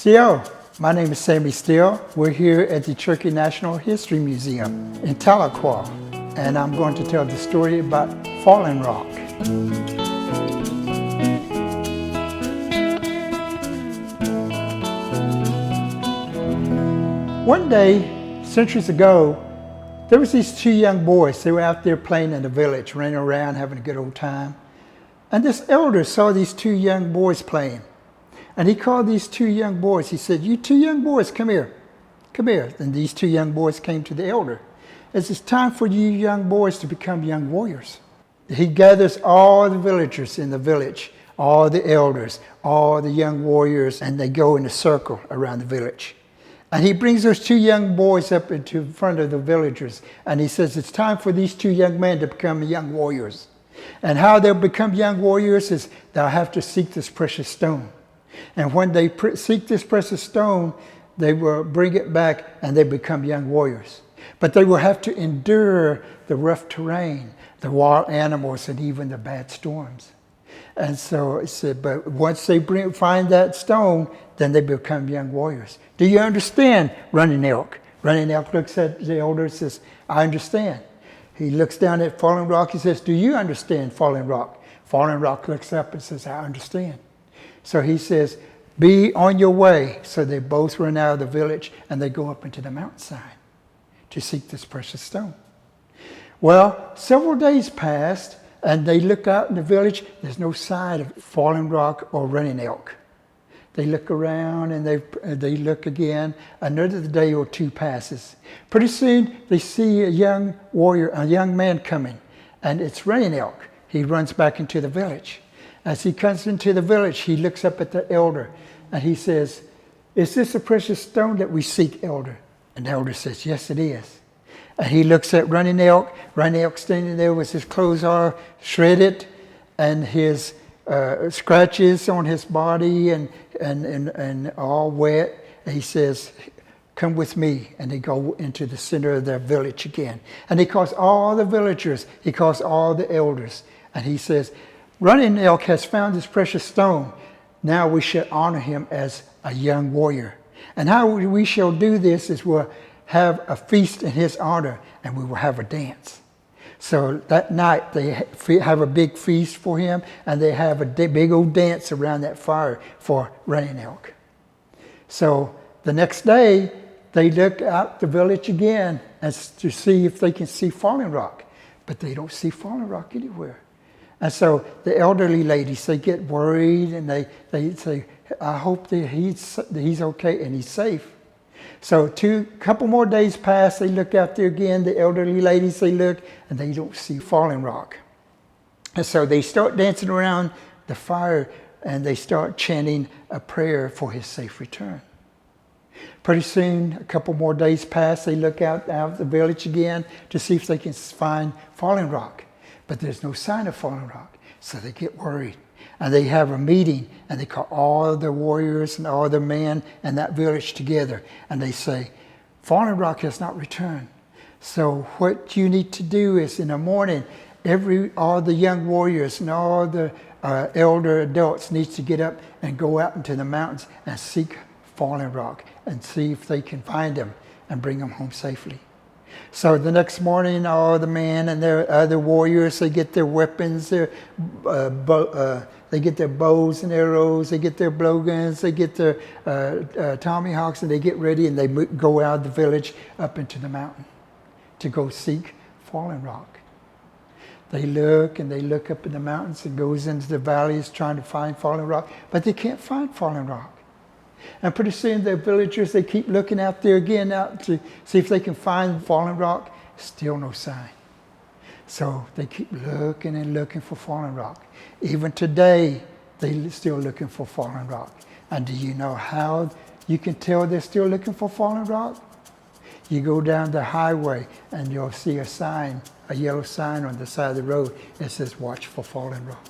Still, my name is Sammy Still. We're here at the Cherokee National History Museum in Tahlequah, and I'm going to tell the story about Falling Rock. One day, centuries ago, there was these two young boys. They were out there playing in the village, running around, having a good old time. And this elder saw these two young boys playing. And he called these two young boys. He said, "You two young boys, come here. Come here." And these two young boys came to the elder. It's time for you young boys to become young warriors. He gathers all the villagers in the village, all the elders, all the young warriors, and they go in a circle around the village. And he brings those two young boys up into front of the villagers. And he says, it's time for these two young men to become young warriors. And how they'll become young warriors is they'll have to seek this precious stone. And when they seek this precious stone, they will bring it back and they become young warriors. But they will have to endure the rough terrain, the wild animals, and even the bad storms. And so it said, but once they find that stone, then they become young warriors. Do you understand, Running Elk? Running Elk looks at the elder and says, I understand. He looks down at Falling Rock. He says, do you understand, Falling Rock? Falling Rock looks up and says, I understand. So he says, be on your way. So they both run out of the village and they go up into the mountainside to seek this precious stone. Well, several days passed and they look out in the village. There's no sign of Falling Rock or Running Elk. They look around and they look again. Another day or two passes. Pretty soon they see a young warrior, a young man coming, and it's Running Elk. He runs back into the village. As he comes into the village, he looks up at the elder and he says, is this a precious stone that we seek, elder? And the elder says, yes, it is. And he looks at Running Elk. Running Elk standing there with his clothes all shredded and his scratches on his body and all wet. And he says, come with me. And they go into the center of their village again. And he calls all the villagers. He calls all the elders. And he says, Running Elk has found this precious stone. Now we shall honor him as a young warrior. And how we shall do this is we'll have a feast in his honor and we will have a dance. So that night they have a big feast for him and they have a big old dance around that fire for Running Elk. So the next day they look out the village again as to see if they can see Falling Rock. But they don't see Falling Rock anywhere. And so the elderly ladies, they get worried and they say, I hope that he's okay and he's safe. So couple more days pass, they look out there again, the elderly ladies, they look, and they don't see Falling Rock. And so they start dancing around the fire and they start chanting a prayer for his safe return. Pretty soon, a couple more days pass, they look out the village again to see if they can find Falling Rock. But there's no sign of Falling Rock. So they get worried. And they have a meeting. And they call all the warriors and all the men in that village together. And they say, Falling Rock has not returned. So what you need to do is in the morning, all the young warriors and all the elder adults needs to get up and go out into the mountains and seek Falling Rock. And see if they can find him and bring him home safely. So the next morning, all the men and their other warriors, they get their weapons, they get their bows and arrows, they get their blowguns, they get their tomahawks, and they get ready and they go out of the village up into the mountain to go seek Falling Rock. They look and they look up in the mountains and goes into the valleys trying to find Falling Rock, but they can't find Falling Rock. And pretty soon the villagers, they keep looking out there again out to see if they can find Falling Rock. Still no sign. So they keep looking and looking for Falling Rock. Even today, they're still looking for Falling Rock. And do you know how you can tell they're still looking for Falling Rock? You go down the highway and you'll see a sign, a yellow sign on the side of the road. It says, watch for Falling Rock.